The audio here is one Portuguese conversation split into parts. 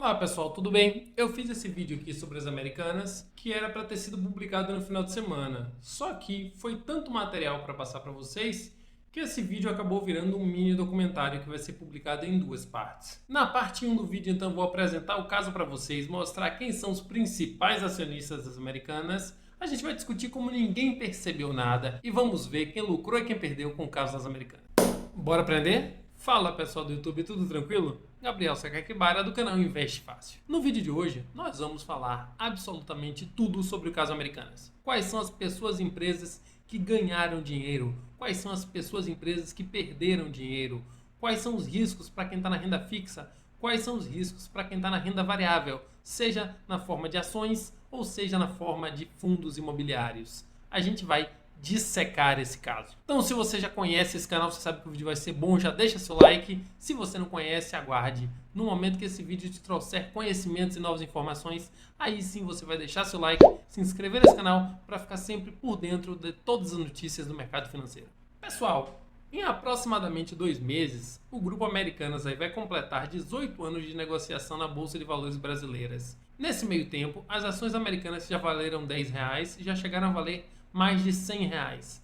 Olá pessoal, tudo bem? Eu fiz esse vídeo aqui sobre as Americanas, que era para ter sido publicado no final de semana. Só que foi tanto material para passar para vocês, que esse vídeo acabou virando um mini documentário que vai ser publicado em duas partes. Na parte 1 do vídeo, então, vou apresentar o caso para vocês, mostrar quem são os principais acionistas das Americanas. A gente vai discutir como ninguém percebeu nada e vamos ver quem lucrou e quem perdeu com o caso das Americanas. Bora aprender? Fala pessoal do YouTube, tudo tranquilo? Gabriel Sakakibara do canal Investe Fácil. No vídeo de hoje, nós vamos falar absolutamente tudo sobre o caso Americanas. Quais são as pessoas e empresas que ganharam dinheiro? Quais são as pessoas e empresas que perderam dinheiro? Quais são os riscos para quem está na renda fixa? Quais são os riscos para quem está na renda variável? Seja na forma de ações ou seja na forma de fundos imobiliários. A gente vai dissecar esse caso. Então, se você já conhece esse canal, você sabe que o vídeo vai ser bom, já deixa seu like. Se você não conhece, aguarde. No momento que esse vídeo te trouxer conhecimentos e novas informações, aí sim você vai deixar seu like, se inscrever nesse canal para ficar sempre por dentro de todas as notícias do mercado financeiro. Pessoal, em aproximadamente 2 meses, o Grupo Americanas aí vai completar 18 anos de negociação na Bolsa de Valores brasileiras. Nesse meio tempo, as ações americanas já valeram R$10 e já chegaram a valer mais de R$100.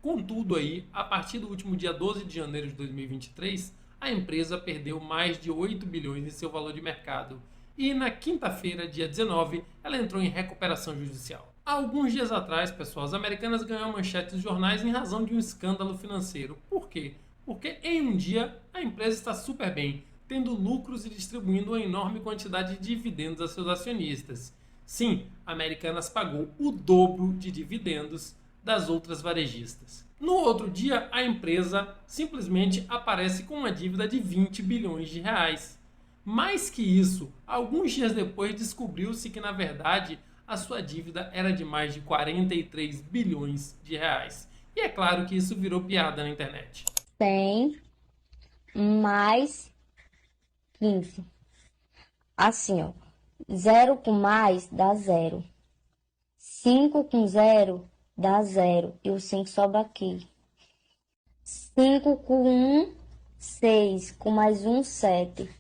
Contudo, aí, a partir do último dia 12 de janeiro de 2023, a empresa perdeu mais de 8 bilhões em seu valor de mercado. E na quinta-feira, dia 19, ela entrou em recuperação judicial. Há alguns dias atrás, pessoal, as Americanas ganhou manchetes dos jornais em razão de um escândalo financeiro. Por quê? Porque em um dia a empresa está super bem, tendo lucros e distribuindo uma enorme quantidade de dividendos a seus acionistas. Sim, a Americanas pagou o dobro de dividendos das outras varejistas. No outro dia, a empresa simplesmente aparece com uma dívida de 20 bilhões de reais. Mais que isso, alguns dias depois descobriu-se que, na verdade, a sua dívida era de mais de 43 bilhões de reais. E é claro que isso virou piada na internet. 100 mais 15. Assim, ó. 0 com mais dá 0. 5 com 0 dá 0. E o 5 sobra aqui. 5 com 1, 6. Com mais 1, 7.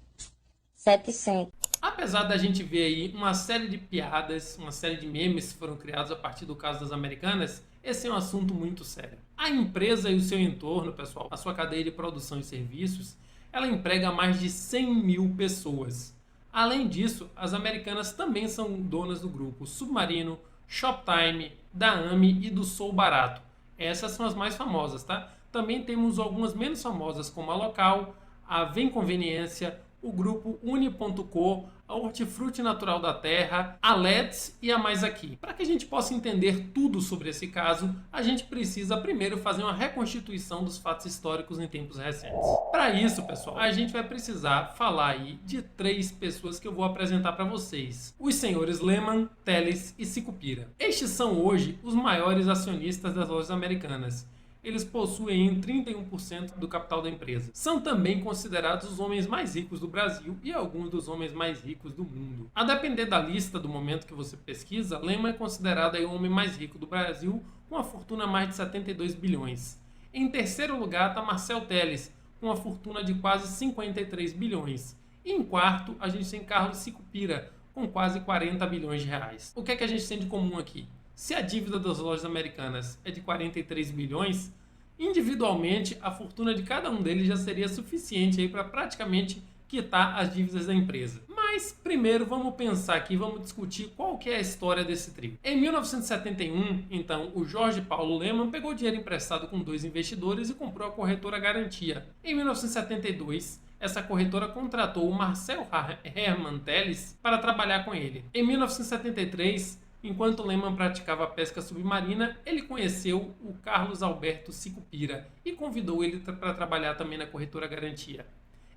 700. Apesar da gente ver aí uma série de piadas, uma série de memes que foram criados a partir do caso das Americanas, esse é um assunto muito sério. A empresa e o seu entorno, pessoal, a sua cadeia de produção e serviços, ela emprega mais de 100 mil pessoas. Além disso, as Americanas também são donas do grupo Submarino, Shoptime, da AME e do Sou Barato. Essas são as mais famosas, tá? Também temos algumas menos famosas, como a Local, a Vem Conveniência, o grupo Uni.co, a Hortifruti Natural da Terra, a Let's e a Mais Aqui. Para que a gente possa entender tudo sobre esse caso, a gente precisa primeiro fazer uma reconstituição dos fatos históricos em tempos recentes. Para isso, pessoal, a gente vai precisar falar aí de 3 pessoas que eu vou apresentar para vocês. Os senhores Lehman, Telles e Sicupira. Estes são hoje os maiores acionistas das lojas americanas. Eles possuem 31% do capital da empresa. São também considerados os homens mais ricos do Brasil e alguns dos homens mais ricos do mundo. A depender da lista do momento que você pesquisa, Lehman é considerado aí o homem mais rico do Brasil, com uma fortuna mais de 72 bilhões. Em terceiro lugar está Marcel Telles, com uma fortuna de quase 53 bilhões. E em quarto, a gente tem Carlos Sicupira, com quase 40 bilhões de reais. O que é que a gente tem de comum aqui? Se a dívida das lojas americanas é de 43 bilhões, individualmente a fortuna de cada um deles já seria suficiente para praticamente quitar as dívidas da empresa. Mas primeiro vamos pensar aqui, vamos discutir qual que é a história desse trio. Em 1971, então, o Jorge Paulo Lehman pegou dinheiro emprestado com 2 investidores e comprou a corretora Garantia. Em 1972, essa corretora contratou o Marcel Hermann Telles para trabalhar com ele. Em 1973, enquanto Lehman praticava a pesca submarina, ele conheceu o Carlos Alberto Sicupira e convidou ele para trabalhar também na corretora Garantia.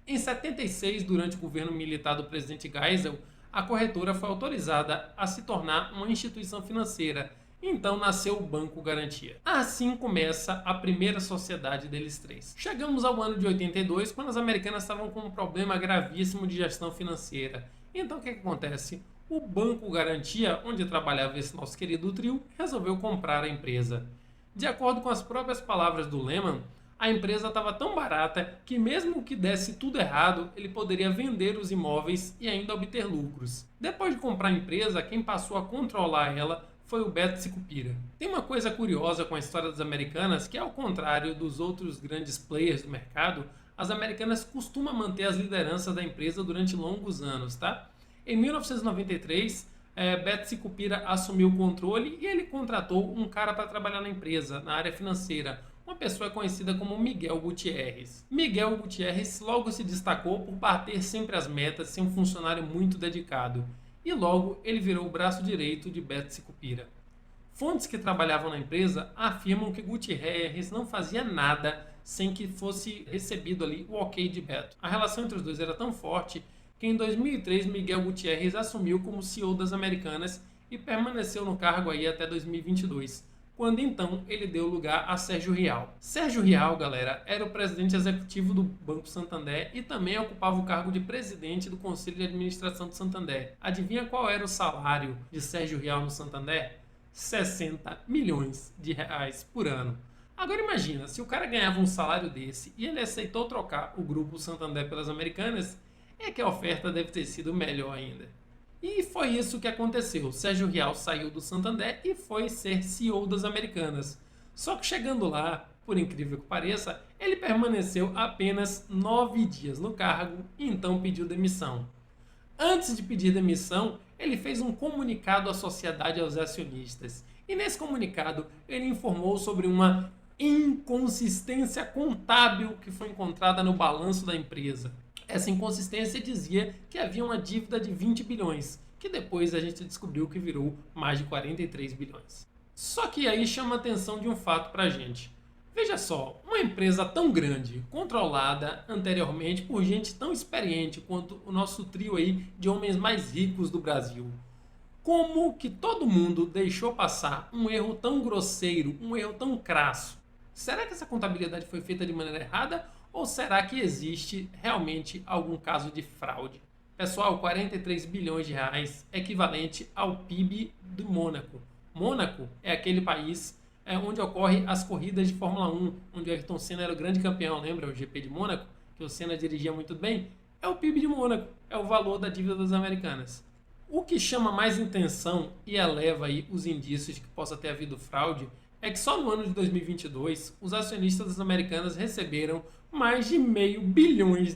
Em 76, durante o governo militar do presidente Geisel, a corretora foi autorizada a se tornar uma instituição financeira. Então nasceu o Banco Garantia. Assim começa a primeira sociedade deles 3. Chegamos ao ano de 82, quando as Americanas estavam com um problema gravíssimo de gestão financeira. Então o que acontece? O Banco Garantia, onde trabalhava esse nosso querido trio, resolveu comprar a empresa. De acordo com as próprias palavras do Lehman, a A empresa estava tão barata que mesmo que desse tudo errado, ele poderia vender os imóveis e ainda obter lucros. Depois de comprar a empresa, quem passou a controlar ela foi o Beto Sicupira. Tem uma coisa curiosa com a história das Americanas, que ao contrário dos outros grandes players do mercado, as Americanas costumam manter as lideranças da empresa durante longos anos, tá? Em 1993, Beto Sicupira assumiu o controle e ele contratou um cara para trabalhar na empresa, na área financeira, uma pessoa conhecida como Miguel Gutierrez. Miguel Gutierrez logo se destacou por bater sempre as metas, ser um funcionário muito dedicado. E logo ele virou o braço direito de Beto Sicupira. Fontes que trabalhavam na empresa afirmam que Gutierrez não fazia nada sem que fosse recebido ali o ok de Beto. A relação entre os dois era tão forte que em 2003 Miguel Gutierrez assumiu como CEO das Americanas e permaneceu no cargo aí até 2022. Quando então ele deu lugar a Sérgio Rial. Sérgio Rial, galera, era o presidente executivo do Banco Santander e também ocupava o cargo de presidente do Conselho de Administração do Santander. Adivinha qual era o salário de Sérgio Rial no Santander? 60 milhões de reais por ano. Agora imagina, se o cara ganhava um salário desse e ele aceitou trocar o Grupo Santander pelas Americanas, é que a oferta deve ter sido melhor ainda. E foi isso que aconteceu. Sérgio Rial saiu do Santander e foi ser CEO das Americanas. Só que chegando lá, por incrível que pareça, ele permaneceu apenas 9 dias no cargo e então pediu demissão. Antes de pedir demissão, ele fez um comunicado à sociedade e aos acionistas. E nesse comunicado, ele informou sobre uma inconsistência contábil que foi encontrada no balanço da empresa. Essa inconsistência dizia que havia uma dívida de 20 bilhões, que depois a gente descobriu que virou mais de 43 bilhões. Só que aí chama a atenção de um fato pra gente. Veja só, uma empresa tão grande, controlada anteriormente por gente tão experiente quanto o nosso trio aí de homens mais ricos do Brasil. Como que todo mundo deixou passar um erro tão grosseiro, um erro tão crasso? Será que essa contabilidade foi feita de maneira errada? Ou será que existe realmente algum caso de fraude? Pessoal, 43 bilhões de reais é equivalente ao PIB do Mônaco. Mônaco é aquele país onde ocorrem as corridas de Fórmula 1, onde o Ayrton Senna era o grande campeão, lembra? O GP de Mônaco, que o Senna dirigia muito bem. É o PIB de Mônaco, é o valor da dívida das Americanas. O que chama mais atenção e eleva aí os indícios de que possa ter havido fraude é que só no ano de 2022 os acionistas das Americanas receberam mais de R$500 bilhões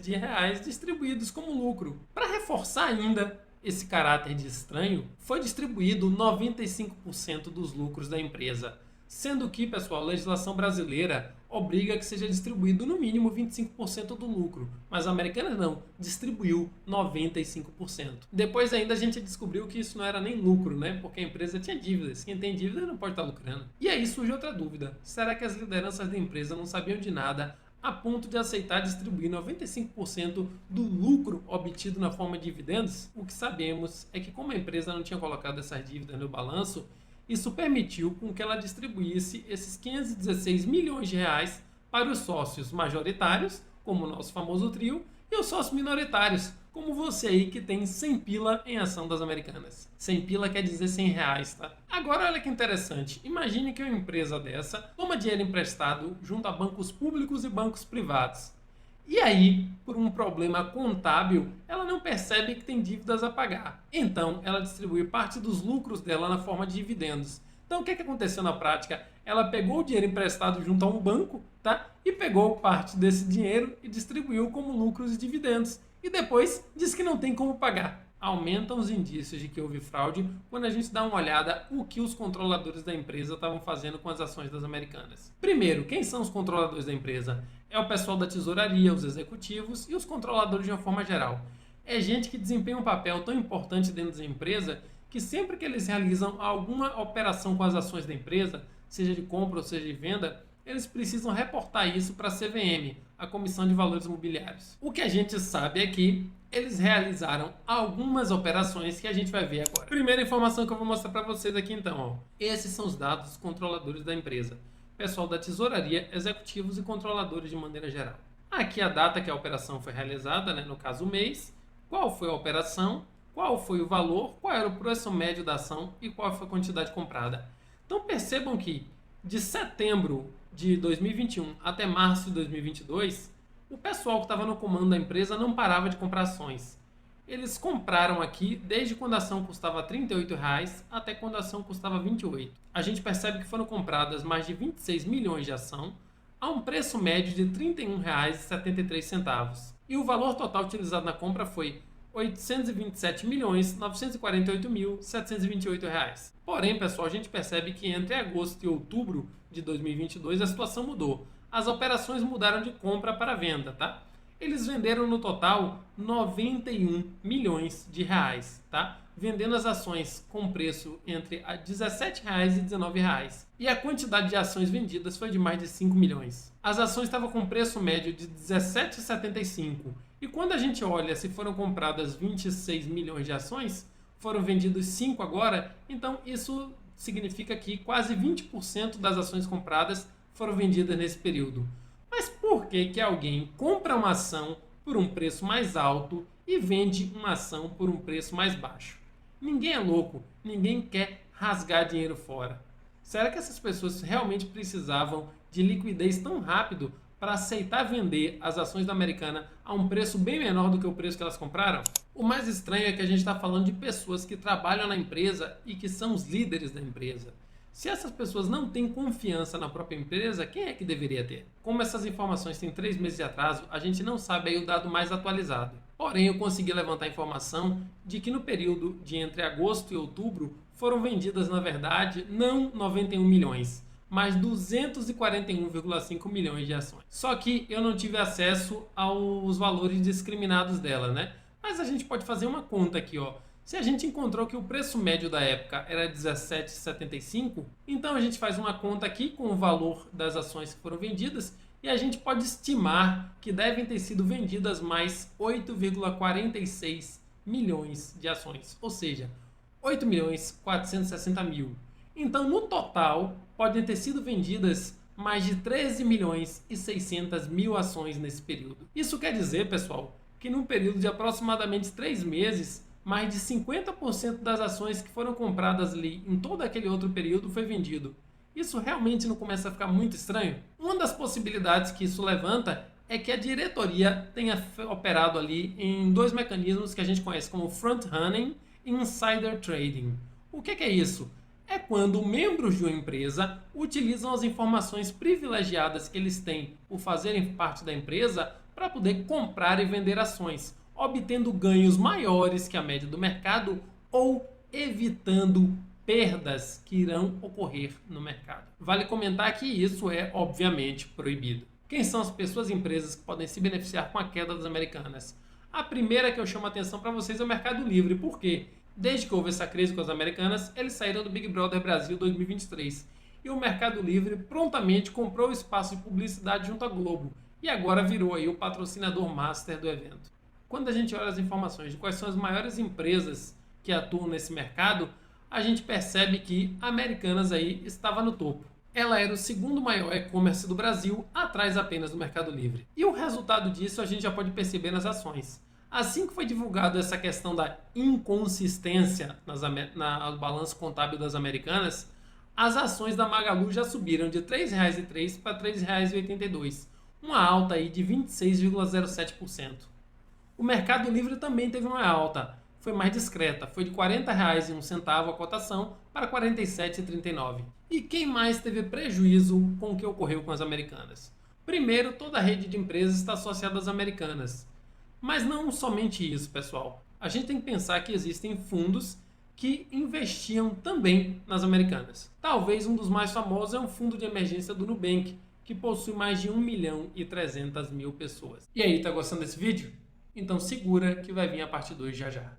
distribuídos como lucro. Para reforçar ainda esse caráter de estranho, foi distribuído 95% dos lucros da empresa, sendo que, pessoal, a legislação brasileira obriga que seja distribuído no mínimo 25% do lucro, mas a Americanas não, distribuiu 95%. Depois ainda a gente descobriu que isso não era nem lucro, né? Porque a empresa tinha dívidas, quem tem dívida não pode estar lucrando. E aí surge outra dúvida, será que as lideranças da empresa não sabiam de nada a ponto de aceitar distribuir 95% do lucro obtido na forma de dividendos? O que sabemos é que como a empresa não tinha colocado essas dívidas no balanço, isso permitiu com que ela distribuísse esses 516 milhões de reais para os sócios majoritários, como o nosso famoso trio, e os sócios minoritários, como você aí que tem 100 pila em ação das Americanas. 100 pila quer dizer 100 reais, tá? Agora olha que interessante, imagine que uma empresa dessa toma dinheiro emprestado junto a bancos públicos e bancos privados. E aí, por um problema contábil, ela não percebe que tem dívidas a pagar. Então, ela distribui parte dos lucros dela na forma de dividendos. Então, o que aconteceu na prática? Ela pegou o dinheiro emprestado junto a um banco, tá? E pegou parte desse dinheiro e distribuiu como lucros e dividendos. E depois diz que não tem como pagar. Aumentam os indícios de que houve fraude quando a gente dá uma olhada o que os controladores da empresa estavam fazendo com as ações das Americanas. Primeiro, quem são os controladores da empresa? É o pessoal da tesouraria, os executivos e os controladores de uma forma geral. É gente que desempenha um papel tão importante dentro da empresa que sempre que eles realizam alguma operação com as ações da empresa, seja de compra ou seja de venda, eles precisam reportar isso para a CVM, a Comissão de Valores Mobiliários. O que a gente sabe é que eles realizaram algumas operações que a gente vai ver agora. Primeira informação que eu vou mostrar para vocês aqui então, ó. Esses são os dados dos controladores da empresa. Pessoal da tesouraria, executivos e controladores de maneira geral. Aqui a data que a operação foi realizada, né, no caso o mês, qual foi a operação, qual foi o valor, qual era o preço médio da ação e qual foi a quantidade comprada. Então percebam que de setembro de 2021 até março de 2022, o pessoal que estava no comando da empresa não parava de comprar ações. Eles compraram aqui desde quando a ação custava R$ 38,00 até quando a ação custava R$ 28. A gente percebe que foram compradas mais de 26 milhões de ação a um preço médio de R$ 31,73. E o valor total utilizado na compra foi R$ 827.948.728. Porém, pessoal, a gente percebe que entre agosto e outubro de 2022 a situação mudou. As operações mudaram de compra para venda, tá? Eles venderam no total 91 milhões de reais, tá? Vendendo as ações com preço entre R$ 17,00 e R$ 19,00. E a quantidade de ações vendidas foi de mais de 5 milhões. As ações estavam com preço médio de R$ 17,75. E quando a gente olha se foram compradas 26 milhões de ações, foram vendidos 5 agora, então isso significa que quase 20% das ações compradas foram vendidas nesse período. Mas por que alguém compra uma ação por um preço mais alto e vende uma ação por um preço mais baixo? Ninguém é louco, ninguém quer rasgar dinheiro fora. Será que essas pessoas realmente precisavam de liquidez tão rápido para aceitar vender as ações da Americana a um preço bem menor do que o preço que elas compraram? O mais estranho é que a gente está falando de pessoas que trabalham na empresa e que são os líderes da empresa. Se essas pessoas não têm confiança na própria empresa, quem é que deveria ter? Como essas informações têm 3 meses de atraso, a gente não sabe aí o dado mais atualizado. Porém, eu consegui levantar a informação de que no período de entre agosto e outubro foram vendidas, na verdade, não 91 milhões, mas 241,5 milhões de ações. Só que eu não tive acesso aos valores discriminados dela, né? Mas a gente pode fazer uma conta aqui, ó. Se a gente encontrou que o preço médio da época era R$ 17,75, então a gente faz uma conta aqui com o valor das ações que foram vendidas e a gente pode estimar que devem ter sido vendidas mais 8,46 milhões de ações, ou seja, 8.460.000. Então, no total, podem ter sido vendidas mais de 13.600.000 ações nesse período. Isso quer dizer, pessoal, que num período de aproximadamente 3 meses, mais de 50% das ações que foram compradas ali em todo aquele outro período foi vendido. Isso realmente não começa a ficar muito estranho? Uma das possibilidades que isso levanta é que a diretoria tenha operado ali em 2 mecanismos que a gente conhece como front-running e insider trading. O que é isso? É quando membros de uma empresa utilizam as informações privilegiadas que eles têm por fazerem parte da empresa para poder comprar e vender ações, obtendo ganhos maiores que a média do mercado ou evitando perdas que irão ocorrer no mercado. Vale comentar que isso é, obviamente, proibido. Quem são as pessoas e empresas que podem se beneficiar com a queda das Americanas? A primeira que eu chamo a atenção para vocês é o Mercado Livre. Por quê? Desde que houve essa crise com as Americanas, eles saíram do Big Brother Brasil 2023. E o Mercado Livre prontamente comprou o espaço de publicidade junto à Globo. E agora virou aí o patrocinador master do evento. Quando a gente olha as informações de quais são as maiores empresas que atuam nesse mercado, a gente percebe que a Americanas aí estava no topo. Ela era o segundo maior e-commerce do Brasil, atrás apenas do Mercado Livre. E o resultado disso a gente já pode perceber nas ações. Assim que foi divulgado essa questão da inconsistência no balanço contábil das Americanas, as ações da Magalu já subiram de R$ 3,03 para R$ 3,82, uma alta aí de 26,07%. O Mercado Livre também teve uma alta, foi mais discreta, foi de R$ 40,01 a cotação para R$ 47,39. E quem mais teve prejuízo com o que ocorreu com as Americanas? Primeiro, toda a rede de empresas está associada às Americanas. Mas não somente isso, pessoal. A gente tem que pensar que existem fundos que investiam também nas Americanas. Talvez um dos mais famosos é um fundo de emergência do Nubank, que possui mais de 1.300.000 pessoas. E aí, tá gostando desse vídeo? Então segura que vai vir a parte 2 já já.